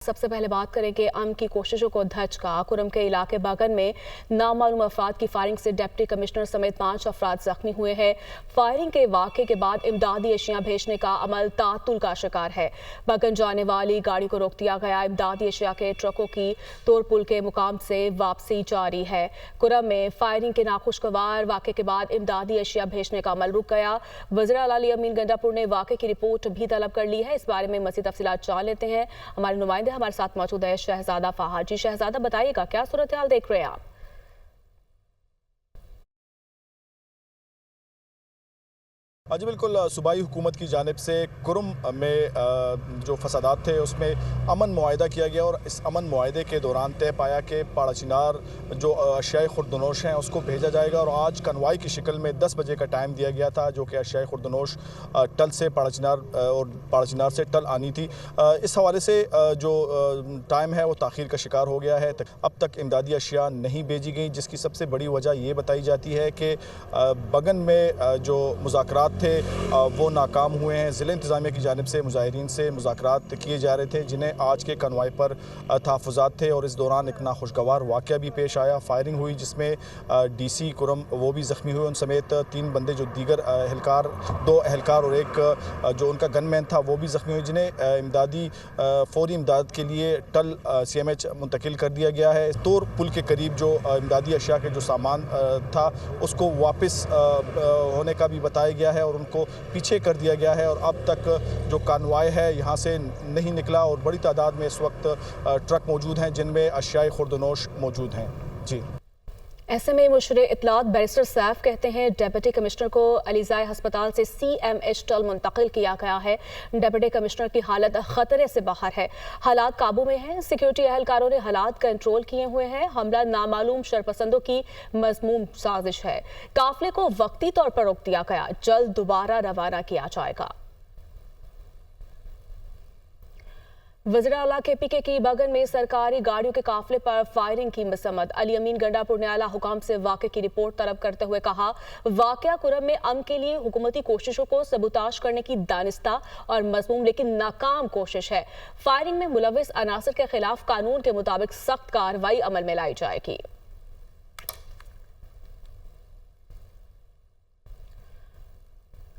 सबसे पहले बात करेंगे अमन की कोशिशों को धचका। कुरम के इलाके बागन में नामालूम अफराद की फायरिंग से डिप्टी कमिश्नर समेत 5 अफराद जख्मी हुए हैं। फायरिंग के वाक़े के बाद इमदादी अशिया भेजने का अमल तातुल का शिकार है। बागन जाने वाली गाड़ी को रोक दिया गया। इमदादी अशिया के ट्रकों की तोरपुल के मुकाम से वापसी जारी है। कुरम में फायरिंग के नाखुशगवार वाक़े के बाद इमदादी अशिया भेजने का अमल रुक गया। वज़ीर आला अली अमीन गंडापुर ने वाक़े की रिपोर्ट भी तलब कर ली है। इस बारे में मज़ीद तफसीलात जान लेते हैं। हमारे नुमाइंदे हमारे साथ मौजूद है शहजादा फहाद जी। शहजादा, बताइएगा क्या सूरत हाल देख रहे हैं आप? जी बिल्कुल, सूबाई हुकूमत की जानिब से कुरम में जो फसादात थे उसमें अमन मुआहिदा किया गया और इस अमन मुआहिदे के दौरान तय पाया कि पाड़ा चिनार जो अशियाई खुर्दनोश हैं उसको भेजा जाएगा। और आज कन्वाई की शक्ल में 10 बजे का टाइम दिया गया था, जो कि अशियाई खुर्दनोश टल से पाड़ा चिनार और पाड़ा चिनार से टल आनी थी। इस हवाले से जो टाइम है वो ताख़ीर का शिकार हो गया है। अब तक इमदादी अशिया नहीं भेजी गई, जिसकी सबसे बड़ी वजह ये बताई जाती है कि बगन में जो मुज़ाकरात थे वो नाकाम हुए हैं। ज़िला इंतज़ामिया की जानिब से मुज़ाहिरीन से मुज़ाकरात किए जा रहे थे, जिन्हें आज के कन्वाई पर तहफ़्फ़ुज़ात थे। और इस दौरान एक नाखुशगवार वाक़या भी पेश आया। फायरिंग हुई जिसमें DC कुरम वो भी ज़ख्मी हुए, उन समेत 3 बंदे जो दीगर एहलकार, 2 एहलकार और एक जो उनका गनमैन था वो भी ज़ख्मी हुए, जिन्हें इमदादी फ़ौरी इमदाद के लिए टल CMH मुंतकिल कर दिया गया है। तोर पुल के करीब जो इमदादी अशिया के जो सामान था उसको वापस होने का भी बताया गया है और उनको पीछे कर दिया गया है। और अब तक जो कानवाई है यहाँ से नहीं निकला और बड़ी तादाद में इस वक्त ट्रक मौजूद हैं जिनमें अशियाई खुर्दनोश मौजूद हैं। जी, ऐसे में मुशरे इत्तलात बैरिस्टर सैफ कहते हैं डिप्टी कमिश्नर को अलीज़ाई हस्पताल से CMH टल मुंतकिल किया गया है। डिप्टी कमिश्नर की हालत खतरे से बाहर है, हालात काबू में हैं। सिक्योरिटी एहलकारों ने हालात कंट्रोल किए हुए हैं। हमला नामालूम शरपसंदों की मज़मूम साजिश है। काफिले को वक्ती तौर पर रोक दिया गया, जल्द दोबारा रवाना किया जाएगा। वज़ीर आला KPK की बगन में सरकारी गाड़ियों के काफिले पर फायरिंग की मसम्मत। अली अमीन गंडापुर ने आला हुकाम से वाक़े की रिपोर्ट तलब करते हुए कहा, वाक़या कुरम में अमन के लिए हुकूमती कोशिशों को सबूताश करने की दानिस्ता और मज़मूम लेकिन नाकाम कोशिश है। फायरिंग में मुलव्विस अनासर के खिलाफ कानून के मुताबिक सख्त कार्रवाई अमल में लाई जाएगी।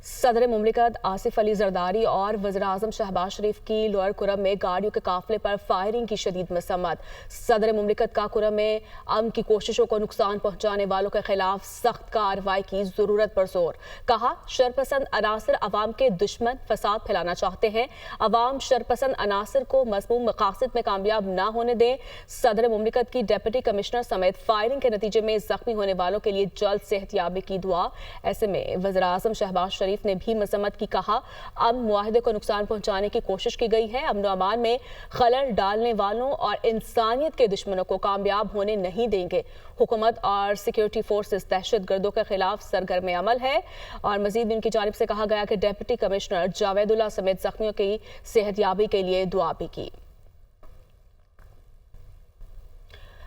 सदर मुमलिकत आसिफ अली जरदारी और वज़ीर आज़म शहबाज शरीफ की लोअर कुरम में गाड़ियों के काफिले पर फायरिंग की शदीद मसम्मत। सदर मुमलिकत का कुरम में अमन की कोशिशों को नुकसान पहुंचाने वालों के खिलाफ सख्त कार्रवाई की जरूरत पर जोर। कहा, शरपसंद अनासर अवाम के दुश्मन, फसाद फैलाना चाहते हैं। अवाम शरपसंद अनासर को मज़मूम मकासद में कामयाब ना होने दें। सदर मुमलिकत की डिप्टी कमिश्नर समेत फायरिंग के नतीजे में जख्मी होने वालों के लिए जल्द सेहतयाबी की दुआ। ऐसे में वज़ीर आज़म शहबाज शरीफ ने भी मजम्मत की। कहा, अमन मुआहिदे को नुकसान पहुंचाने की कोशिश की गई है। अमन अमान में खलल डालने वालों और इंसानियत के दुश्मनों को कामयाब होने नहीं देंगे। हुकूमत और सिक्योरिटी फोर्सेस दहशत गर्दों के खिलाफ सरगर्म अमल है। और मजीद भी उनकी जानिब से कहा गया कि डिप्टी कमिश्नर जावेदुल्ला समेत जख्मियों की सेहतयाबी के लिए दुआ भी की।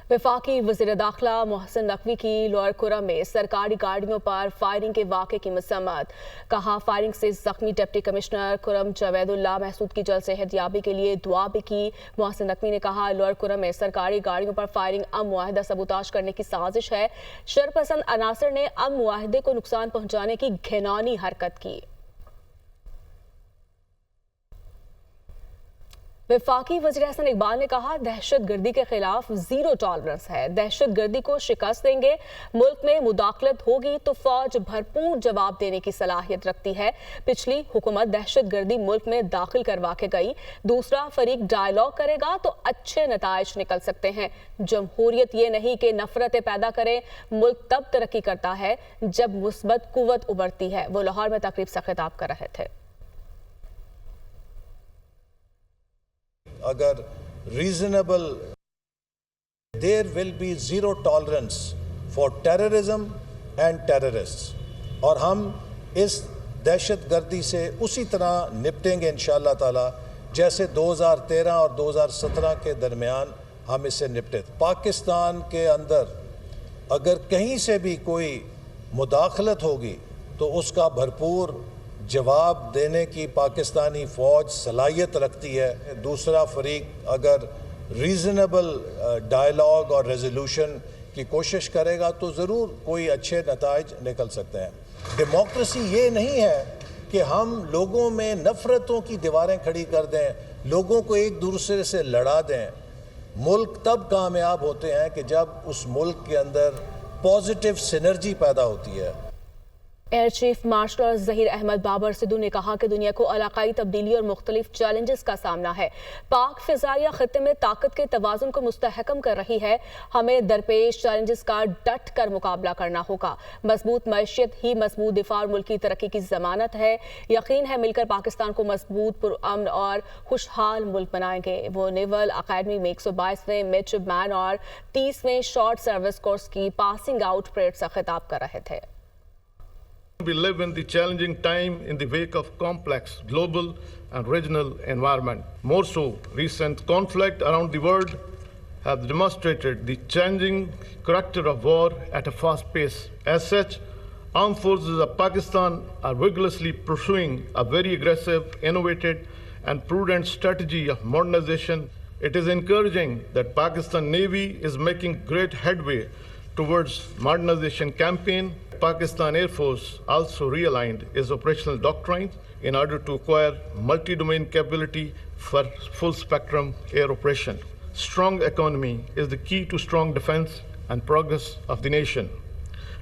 वफाकी वज़ीर दाखिला मोहसिन नकवी की लोअर कुरम में सरकारी गाड़ियों पर फायरिंग के वाक़े की मसम्मत। कहा, फायरिंग से जख्मी डिप्टी कमिश्नर कुरम जावेदुल्ला महसूद की जल्द सेहतयाबी के लिए दुआ भी की। मोहसिन नकवी ने कहा, लोअर कुरम में सरकारी गाड़ियों पर फायरिंग अमन मुआहिदा सबूताश करने की साजिश है। शरपसंद अनासर ने अमन मुआहिदे को नुकसान पहुंचाने की घिनौनी हरकत की। वफाकी वज़ीर अहसन इकबाल ने कहा, दहशत गर्दी के खिलाफ जीरो टॉलरेंस है। दहशत गर्दी को शिकस्त देंगे। मुल्क में मुदाखलत होगी तो फौज भरपूर जवाब देने की सलाहियत रखती है। पिछली हुकूमत दहशत गर्दी मुल्क में दाखिल करवा के गई। दूसरा फरीक डायलॉग करेगा तो अच्छे नताइज निकल सकते हैं। जमहूरियत ये नहीं कि नफरतें पैदा करें। मुल्क तब तरक्की करता है जब मुस्बत कुव्वत उभरती है। वो लाहौर में तकरीब से खिताब कर रहे थे। अगर reasonable, there will be zero tolerance for terrorism and terrorists. और हम इस दहशत गर्दी से उसी तरह निपटेंगे इंशाअल्लाह ताला जैसे 2013 और 2017 के दरमियान हम इससे निपटे। पाकिस्तान के अंदर अगर कहीं से भी कोई मुदाखलत होगी तो उसका भरपूर جواب دینے کی پاکستانی فوج صلاحیت رکھتی ہے. دوسرا فریق اگر ریزنیبل ڈائلاگ اور ریزولوشن کی کوشش کرے گا تو ضرور کوئی اچھے نتائج نکل سکتے ہیں. ڈیموکریسی یہ نہیں ہے کہ ہم لوگوں میں نفرتوں کی دیواریں کھڑی کر دیں, لوگوں کو ایک دوسرے سے لڑا دیں. ملک تب کامیاب ہوتے ہیں کہ جب اس ملک کے اندر پازیٹیو سینرجی پیدا ہوتی ہے. Air chief marshal Zaheer Ahmed Babar Sidhu نے کہا کہ دنیا کو علاقائی تبدیلی اور مختلف چیلنجز کا سامنا ہے. پاک فضائیہ خطے میں طاقت کے توازن کو مستحکم کر رہی ہے. ہمیں درپیش چیلنجز کا ڈٹ کر مقابلہ کرنا ہوگا. مضبوط معیشت ہی مضبوط دفاع اور ملکی ترقی کی ضمانت ہے. یقین ہے مل کر پاکستان کو مضبوط پرامن اور خوشحال ملک بنائیں گے. وہ نیول اکیڈمی میں 122ویں مڈ مین اور 30ویں شارٹ سروس کورس کی پاسنگ آؤٹ پریڈ سے خطاب کر رہے تھے. We live in the challenging time in the wake of complex global and regional environment. More so, recent conflict around the world have demonstrated the changing character of war at a fast pace. As such, armed forces of Pakistan are vigorously pursuing a very aggressive, innovative and prudent strategy of modernization. It is encouraging that Pakistan Navy is making great headway towards modernization campaign. Pakistan Air Force also realigned its operational doctrine in order to acquire multi-domain capability for full-spectrum air operation. Strong economy is the key to strong defense and progress of the nation.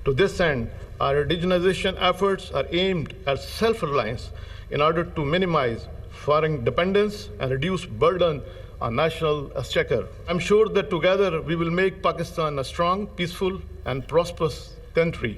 To this end, our indigenization efforts are aimed at self-reliance in order to minimize foreign dependence and reduce burden on national exchequer. I'm sure that together we will make Pakistan a strong, peaceful and prosperous country.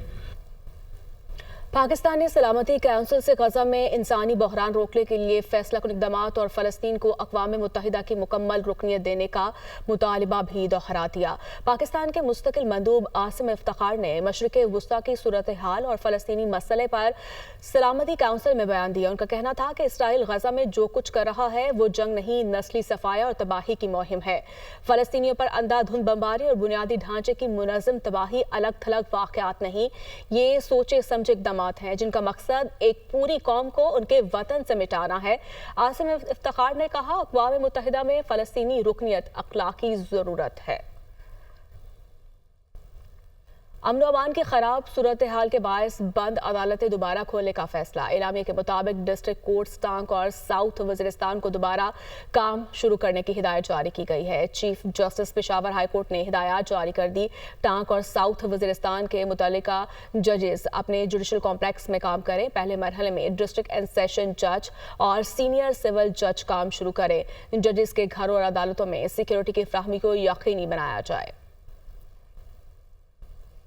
Pakistani سلامتی council سے غزہ میں انسانی بحران روکنے کے لیے فیصلہ کن اقدامات اور فلسطین کو اقوام متحدہ کی مکمل رکنیت دینے کا مطالبہ بھی دوہرا دیا. پاکستان کے مستقل مندوب عاصم افتخار نے مشرق وسطیٰ کی صورتحال اور فلسطینی مسئلے پر سلامتی کونسل میں بیان دیا. ان کا کہنا تھا کہ اسرائیل غزہ میں جو کچھ کر رہا ہے وہ جنگ نہیں، نسلی صفایا اور تباہی کی مہم ہے. فلسطینیوں پر اندھا دھند بمباری اور بنیادی ڈھانچے کی منظم تباہی الگ تھلگ واقعات نہیں، یہ سوچے سمجھے اقدامات ہیں جن کا مقصد ایک پوری قوم کو ان کے وطن سے مٹانا ہے. عاصم افتخار نے کہا اقوام متحدہ میں فلسطینی رکنیت اخلاقی ضرورت ہے. امن و امان کی خراب صورتحال کے باعث بند عدالتیں دوبارہ کھولنے کا فیصلہ. اعلامیہ کے مطابق ڈسٹرکٹ کورٹس ٹانک اور ساؤتھ وزیرستان کو دوبارہ کام شروع کرنے کی ہدایت جاری کی گئی ہے. Chief justice Peshawar high court نے ہدایات جاری کر دی. ٹانک اور ساؤتھ وزیرستان کے متعلقہ ججز اپنے جوڈیشل کمپلیکس میں کام کریں. پہلے مرحلے میں ڈسٹرکٹ اینڈ سیشن جج اور سینئر سول جج کام شروع کریں. ججز کے گھروں اور عدالتوں میں سیکیورٹی کی فراہمی کو یقینی بنایا جائے.